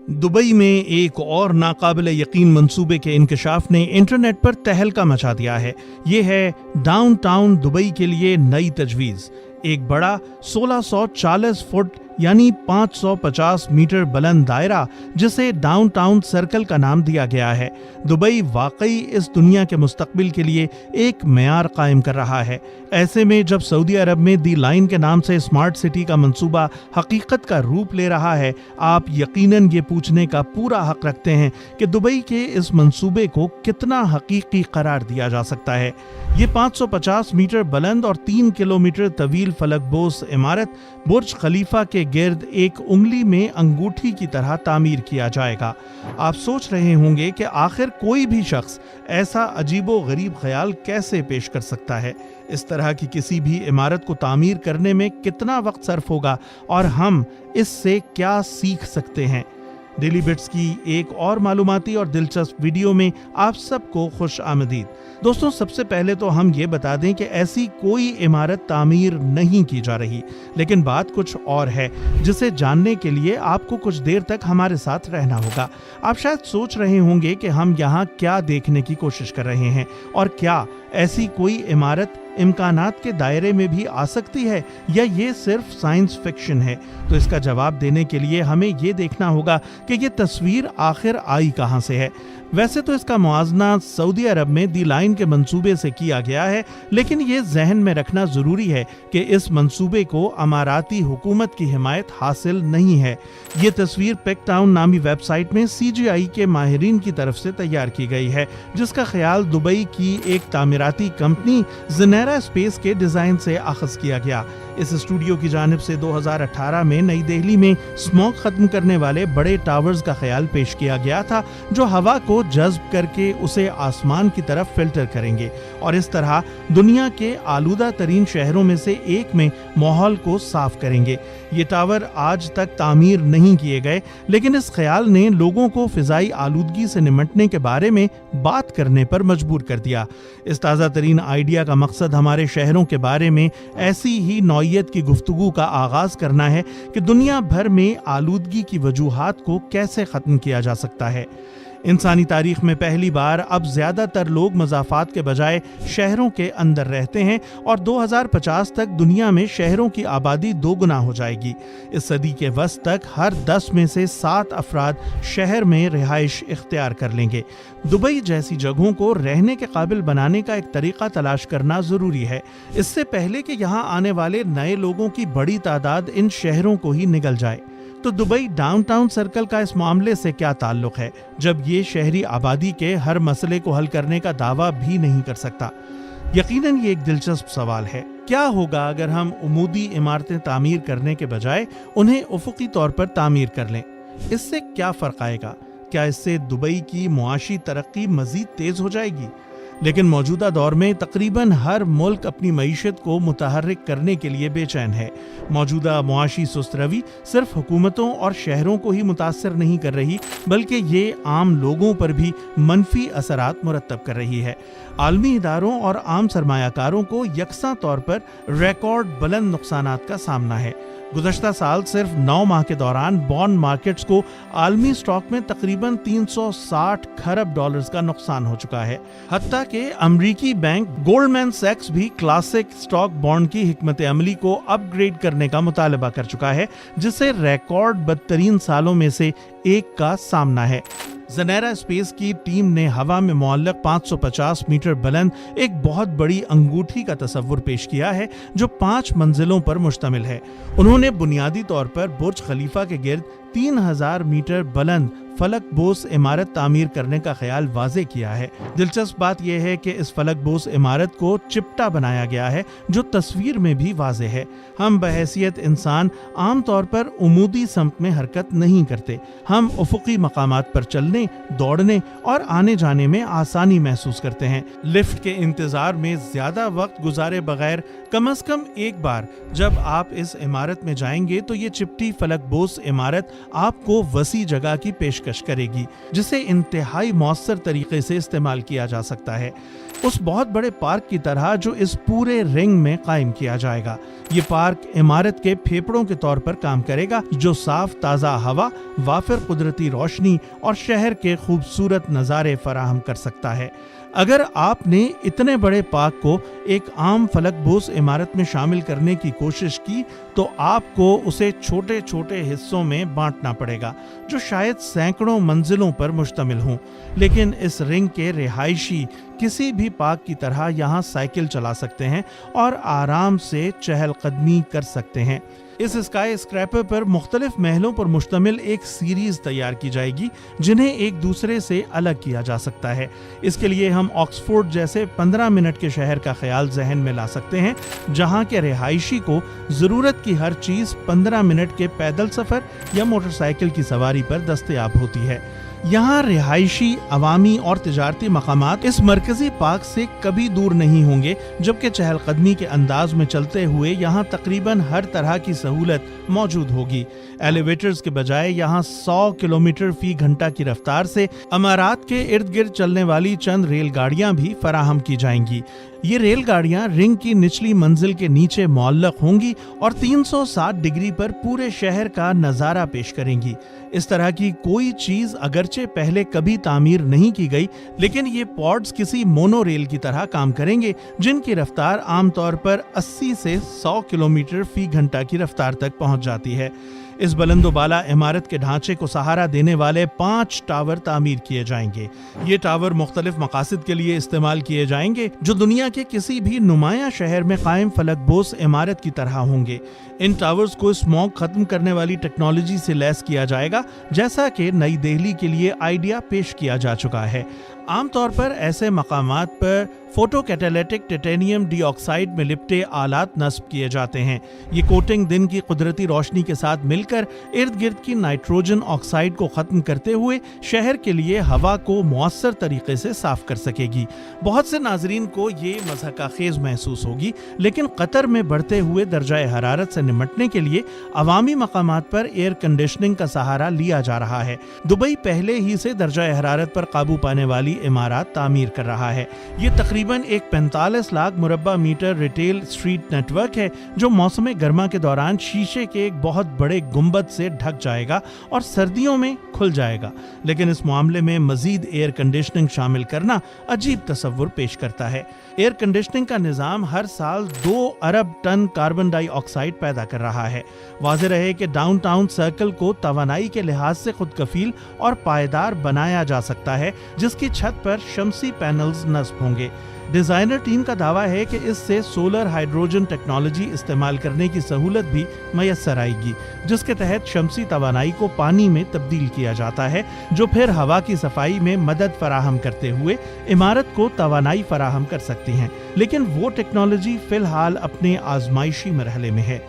Dubai में एक और नाकाबिल यकीन मंसूबे के इंकशाफ ने इंटरनेट पर तहलका मचा दिया है। ये है डाउनटाउन दुबई के लिए नई तजवीज़। एक बड़ा 1640 फुट यानी 550 मीटर बुलंद दायरा जिसे डाउनटाउन सर्कल का नाम दिया गया है। दुबई वाकई इस दुनिया के मुस्तकबिल के लिए एक मेयार कायम कर रहा है। ऐसे में जब सऊदी अरब में दी लाइन के नाम से स्मार्ट सिटी का मंसूबा हकीकत का रूप ले रहा है, आप यकीनन ये पूछने का पूरा हक रखते हैं कि दुबई के इस मंसूबे को कितना हकीकी करार दिया जा सकता है। ये 550 मीटर बुलंद और 3 किलोमीटर तवील फलकबोस इमारत बुर्ज खलीफा के गिर्द एक उंगली में अंगूठी की तरह तामीर किया जाएगा। आप सोच रहे होंगे कि आखिर कोई भी शख्स ऐसा अजीबो गरीब ख्याल कैसे पेश कर सकता है। इस तरह की किसी भी इमारत को तामीर करने में कितना वक्त सर्फ होगा और हम इससे क्या सीख सकते हैं। डेली बिट्स की एक और मालूमाती और दिलचस्प वीडियो में आप सबको खुश आमदीद। दोस्तों, सबसे पहले तो हम ये बता दें कि ऐसी कोई इमारत तामीर नहीं की जा रही, लेकिन बात कुछ और है जिसे जानने के लिए आपको कुछ देर तक हमारे साथ रहना होगा। आप शायद सोच रहे होंगे कि हम यहाँ क्या देखने की कोशिश कर रहे हैं और क्या ऐसी कोई इमारत इम्कानात के दायरे में भी आ सकती है या ये सिर्फ साइंस फिक्शन है। तो इसका जवाब देने के लिए हमें ये देखना होगा कि ये तस्वीर आखिर आई कहाँ से है। वैसे तो इसका मुआजना सऊदी अरब में दी लाइन के मंसूबे से किया गया है, लेकिन ये जहन में रखना जरूरी है कि इस मंसूबे को अमाराती हुकूमत की हिमायत हासिल नहीं है। ये तस्वीर पेकटाउन नामी वेबसाइट में CGI के माहिरीन की तरफ से तैयार की गई है, जिसका ख्याल दुबई की एक तामीराती कंपनी ज़नेरा स्पेस के डिजाइन से अखज़ किया गया। इस स्टूडियो की जानिब से 2018 में नई दिल्ली में स्मोक खत्म करने वाले बड़े टावर्स का ख्याल पेश किया गया था, जो हवा को जज्ब करके उसे आसमान की तरफ फिल्टर करेंगे और इस तरह दुनिया के आलूदा तरीन शहरों में से एक में माहौल को साफ करेंगे। ये टावर आज तक तामीर नहीं किए गए, लेकिन इस ख्याल ने लोगों को फिजाई आलूदगी से निमटने के बारे में बात करने पर मजबूर कर दिया। इस ताज़ा तरीन आइडिया का मकसद हमारे शहरों के बारे में ऐसी ही नौइयत की गुफ्तगू का आगाज करना है कि दुनिया भर में आलूदगी की वजूहात को कैसे खत्म किया जा सकता है। इंसानी तारीख में पहली बार अब ज्यादातर लोग मज़ाफात के बजाय शहरों के अंदर रहते हैं और 2050 तक दुनिया में शहरों की आबादी 2 गुना हो जाएगी। इस सदी के वस्त तक हर 10 में से 7 अफराद शहर में रिहाइश इख्तियार कर लेंगे। दुबई जैसी जगहों को रहने के काबिल बनाने का एक तरीका तलाश करना जरूरी है, इससे पहले कि यहाँ आने वाले नए लोगों की बड़ी तादाद इन शहरों को ही निगल जाए। तो दुबई डाउनटाउन सर्कल का इस मामले से क्या ताल्लुक है, जब ये शहरी आबादी के हर मसले को हल करने का दावा भी नहीं कर सकता। यकीनन ये एक दिलचस्प सवाल है। क्या होगा अगर हम उमूदी इमारतें तामीर करने के बजाय उन्हें उफुकी तौर पर तामीर कर लें? इससे क्या फर्क आएगा? क्या इससे दुबई की मुआशी तरक्की मजीद तेज हो जाएगी? लेकिन मौजूदा दौर में तकरीबन हर मुल्क अपनी मईशत को मुतहर्रिक करने के लिए बेचैन है। मौजूदा मुआशी सुस्त रवी सिर्फ हुकूमतों और शहरों को ही मुतासर नहीं कर रही, बल्कि ये आम लोगों पर भी मनफी असरात मुरतब कर रही है। आलमी इदारों और आम सरमायाकारों को यकसा तौर पर रिकॉर्ड बुलंद नुकसानात का सामना है। गुज़श्ता साल सिर्फ 9 माह के दौरान बॉन्ड मार्केट्स को आलमी स्टॉक में तकरीबन 360 खरब डॉलर्स का नुकसान हो चुका है। हत्ता कि अमरीकी बैंक गोल्डमैन सैक्स भी क्लासिक स्टॉक बॉन्ड की हिकमत अमली को अपग्रेड करने का मुतालबा कर चुका है, जिसे रिकॉर्ड बदतरीन सालों में से एक का सामना है। ज़नेरा स्पेस की टीम ने हवा में मुअल्लक 550 मीटर बुलंद एक बहुत बड़ी अंगूठी का तस्वुर पेश किया है, जो 5 मंजिलों पर मुश्तमिल है। उन्होंने बुनियादी तौर पर बुर्ज खलीफा के गिर्द 3000 मीटर बुलंद फलक बोस इमारत तामीर करने का ख्याल वाजे किया है। दिलचस्प बात यह है कि इस फलक बोस इमारत को चिपटा बनाया गया है, जो तस्वीर में भी वाजे है। हम बहैसियत इंसान आम तौर पर उमूदी समत में हरकत नहीं करते। हम उफुकी मकामात पर चलने, दौड़ने और आने जाने में आसानी महसूस करते हैं। लिफ्ट के इंतजार में ज्यादा वक्त गुजारे बगैर कम से कम एक बार जब आप इस इमारत में जाएंगे तो ये चिपटी फलक बोस इमारत आपको वसी जगह की पेशकश करेगी, जिसे इंतहाई मौसर तरीके से इस्तेमाल किया जा सकता है, उस बहुत बड़े पार्क की तरह जो इस पूरे रिंग में कायम किया जाएगा। ये पार्क इमारत के फेफड़ों के तौर पर काम करेगा, जो साफ ताज़ा हवा, वाफिर कुदरती रोशनी और शहर के खूबसूरत नज़ारे फराहम कर सकता है। अगर आपने इतने बड़े पार्क को एक आम फलकबोस इमारत में शामिल करने की कोशिश की तो आपको उसे छोटे छोटे हिस्सों में बांटना पड़ेगा, जो शायद सैकड़ों मंजिलों पर मुश्तमिल हों। लेकिन इस रिंग के रिहायशी किसी भी पार्क की तरह यहाँ साइकिल चला सकते हैं और आराम से चहलकदमी कर सकते हैं। इस स्काई स्क्रैपर पर मुख्तलिफ महलों पर मुश्तमिल एक सीरीज तैयार की जाएगी, जिन्हें एक दूसरे से अलग किया जा सकता है। इसके लिए हम ऑक्सफोर्ड जैसे 15 मिनट के शहर का ख्याल जहन में ला सकते हैं, जहां के रिहायशी को जरूरत की हर चीज 15 मिनट के पैदल सफर या मोटरसाइकिल की सवारी पर दस्तयाब होती है। यहाँ रिहायशी, अवामी और तिजारती मकामात इस मरकजी पार्क से कभी दूर नहीं होंगे, जबकि चहलकदमी के अंदाज में चलते हुए यहाँ तकरीबन हर तरह की सहूलत मौजूद होगी। एलिवेटर्स के बजाय यहाँ 100 किलोमीटर फी घंटा की रफ्तार से इमारत के इर्द गिर्द चलने वाली चंद रेलगाड़ियाँ भी फराहम की जाएंगी। ये रेलगाड़ियां रिंग की निचली मंजिल के नीचे मुअल्लक होंगी और 360 डिग्री पर पूरे शहर का नजारा पेश करेंगी। इस तरह की कोई चीज अगरचे पहले कभी तामीर नहीं की गई, लेकिन ये पॉड्स किसी मोनो रेल की तरह काम करेंगे, जिनकी रफ्तार आमतौर पर 80 से 100 किलोमीटर फी घंटा की रफ्तार तक पहुंच जाती है। इस बुलंदोबाला इमारत के ढांचे को सहारा देने वाले 5 टावर तामीर किए जाएंगे। ये टावर मुख्तलिफ मकासद के लिए इस्तेमाल किए जाएंगे, जो दुनिया के किसी भी नुमाया शहर में कायम फलकबोस इमारत की तरह होंगे। इन टावर्स को स्मॉग खत्म करने वाली टेक्नोलॉजी से लैस किया जाएगा, जैसा कि नई दिल्ली के लिए आइडिया पेश किया जा चुका है। आमतौर पर ऐसे मकामात पर फोटो कैटालिटिक टिटेनियम डाइऑक्साइड में लिपटे आलात नस्ब किए जाते हैं। ये कोटिंग दिन की कुदरती रोशनी के साथ मिलकर इर्द गिर्द की नाइट्रोजन ऑक्साइड को खत्म करते हुए शहर के लिए हवा को मुअस्सर तरीके से साफ कर सकेगी। बहुत से नाजरीन को ये मज़हक़ाखेज़ महसूस होगी, लेकिन कतर में बढ़ते हुए दर्जाए हरारत से निमटने के लिए अवामी मकामात पर एयर कंडीशनिंग का सहारा लिया जा रहा है। दुबई पहले ही से दर्जाए हरारत पर काबू पाने वाली इमारत तामीर कर रहा है। ये तकरीबन एक 45 लाख मुरब्बा मीटर रिटेल स्ट्रीट नेटवर्क है, जो मौसम गर्मा के दौरान शीशे के एक बहुत बड़े गुंबद से ढक जाएगा और सर्दियों में खुल जाएगा। लेकिन इस मामले में मजीद एयर कंडीशनिंग शामिल करना अजीब तस्वुर पेश करता है। एयर कंडीशनिंग का निज़ाम हर साल 2 अरब टन कार्बन डाइऑक्साइड पैदा कर रहा है। वाज़ेह रहे कि डाउनटाउन सर्कल को तवानाई के लिहाज से खुद कफील और पायदार बनाया जा सकता है, जिसकी छत पर शमसी पैनल्स नस्ब होंगे। डिजाइनर टीम का दावा है कि इससे सोलर हाइड्रोजन टेक्नोलॉजी इस्तेमाल करने की सहूलत भी मैसर आएगी, जिसके तहत शमसी तवानाई को पानी में तब्दील किया जाता है, जो फिर हवा की सफाई में मदद फराहम करते हुए इमारत को तवानाई फराहम कर सकती हैं। लेकिन वो टेक्नोलॉजी फिलहाल अपने आजमाइशी मरहले में है।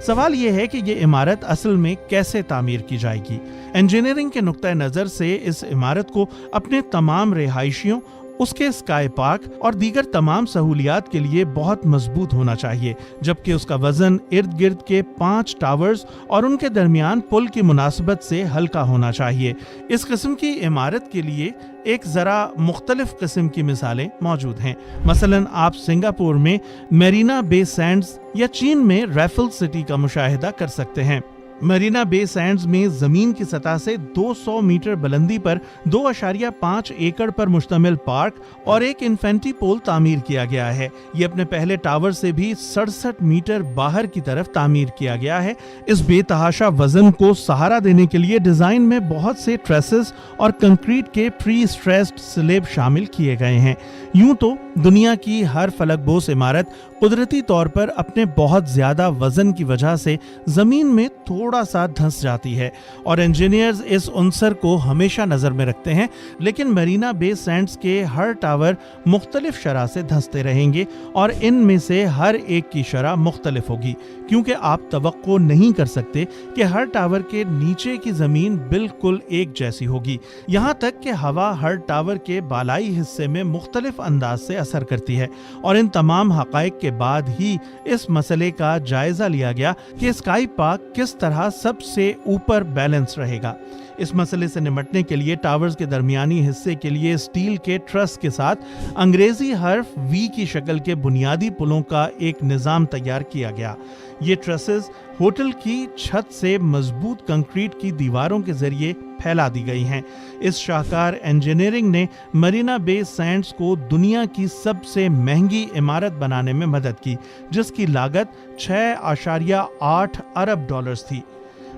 सवाल यह है कि ये इमारत असल में कैसे तामीर की जाएगी। इंजीनियरिंग के नुक्ता नज़र से इस इमारत को अपने तमाम रिहायशियों, उसके स्काई पार्क और दीगर तमाम सहूलियात के लिए बहुत मजबूत होना चाहिए, जबकि उसका वजन इर्द गिर्द के 5 टावर्स और उनके दरमियान पुल की मुनासबत से हल्का होना चाहिए। इस किस्म की इमारत के लिए एक जरा मुख्तलिफ किस्म की मिसालें मौजूद हैं। मसलन आप सिंगापुर में मेरीना बे सैंड्स या चीन में रैफल्स सिटी का मुशाहिदा कर सकते हैं। मरीना बे सैंड्स में जमीन की सतह से 200 मीटर बुलंदी पर 2.5 एकड़ पर मुश्तमिल पार्क और एक इन्फेंट्री पोल तामीर किया गया है। ये अपने पहले टावर से भी 67 मीटर बाहर की तरफ तामीर किया गया है। इस बेतहाशा वजन को सहारा देने के लिए डिजाइन में बहुत से ट्रेसेस और कंक्रीट के प्री स्ट्रेस्ड स्लेब शामिल किए गए हैं। यूं तो दुनिया की हर फलकबोस इमारत कुदरती तौर पर अपने बहुत ज्यादा वजन की वजह से जमीन में थोड़ा सा धंस जाती है और इंजीनियर्स इस उनसर को हमेशा नजर में रखते हैं। लेकिन मरीना बे सैंड्स के हर टावर मुख्तलिफ शरह से धंसते रहेंगे और इनमें से हर एक की शरह मुख्तलिफ होगी, क्योंकि आप तवक्को नहीं कर सकते कि हर टावर के नीचे की जमीन बिल्कुल एक जैसी होगी। यहाँ तक कि हवा हर टावर के बालाई हिस्से में मुख्तलिफ अंदाज से असर करती है। और इन तमाम हकाइक के बाद ही इस मसले का जायजा लिया गया कि स्काई पार्क किस तरह सबसे ऊपर बैलेंस रहेगा। इस मसले से निमटने के लिए टावर्स के दरमियानी हिस्से के लिए स्टील के ट्रस के साथ अंग्रेजी हर्फ वी की शक्ल के बुनियादी पुलों का एक निज़ाम तैयार किया गया। ये ट्रसेस होटल की छत से मजबूत कंक्रीट की दीवारों के जरिए फैला दी गई हैं। इस शाहकार इंजीनियरिंग ने मरीना बे सैंड्स को दुनिया की सबसे महंगी इमारत बनाने में मदद की, जिसकी लागत 6.8 अरब डॉलर्स थी।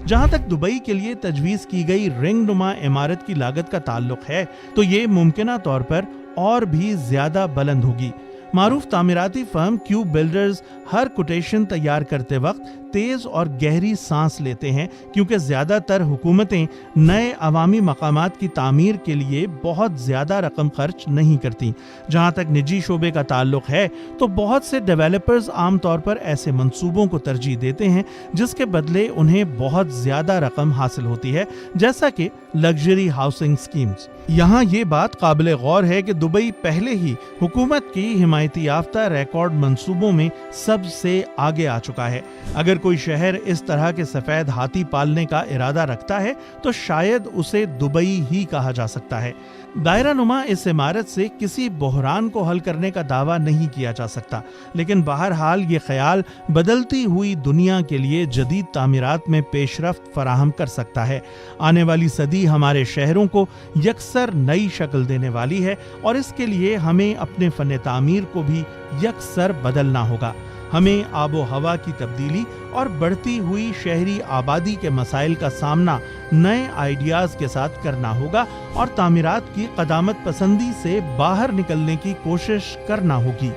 जहां तक दुबई के लिए तजवीज की गई रिंग नुमा इमारत की लागत का ताल्लुक है, तो ये मुमकिना तौर पर और भी ज्यादा बुलंद होगी। मारूफ तामीराती फर्म क्यूब बिल्डर्स हर कोटेशन तैयार करते वक्त तेज और गहरी सांस लेते हैं, क्योंकि ज्यादातर हुकूमतें नए अवामी मकामात की तामीर के लिए बहुत ज्यादा रकम खर्च नहीं करती। जहां तक निजी शोबे का ताल्लुक है, तो बहुत से डेवलपर्स आमतौर पर ऐसे मंसूबों को तरजीह देते हैं जिसके बदले उन्हें बहुत ज्यादा रकम हासिल होती है, जैसा कि लग्जरी हाउसिंग स्कीम्स। यहाँ ये बात काबिल गौर है कि दुबई पहले ही हुकूमत की हिमायती याफ्ता रिकॉर्ड मंसूबों में सबसे आगे आ चुका है। अगर कोई शहर इस तरह के सफेद हाथी पालने का इरादा रखता है, तो शायद उसे दुबई ही कहा जा सकता है। दायरा नुमा इस इमारत से किसी बहरान को हल करने का दावा नहीं किया जा सकता, लेकिन बहरहाल ये ख्याल बदलती हुई दुनिया के लिए जदीद तामीरात में पेशरफ्त फराहम कर सकता है। आने वाली सदी हमारे शहरों को यकसर नई शक्ल देने वाली है, और इसके लिए हमें अपने फन तामीर को भी यकसर बदलना होगा। हमें आबो हवा की तब्दीली और बढ़ती हुई शहरी आबादी के मसाइल का सामना नए आइडियाज के साथ करना होगा, और तामीरात की कदामत पसंदी से बाहर निकलने की कोशिश करना होगी।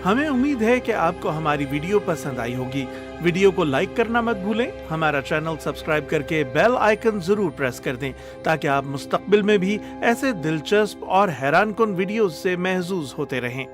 हमें उम्मीद है कि आपको हमारी वीडियो पसंद आई होगी। वीडियो को लाइक करना मत भूलें। हमारा चैनल सब्सक्राइब करके बेल आइकन जरूर प्रेस कर दें, ताकि आप मुस्तकबिल में भी ऐसे दिलचस्प और हैरानकुन वीडियोस से महजूज होते रहें।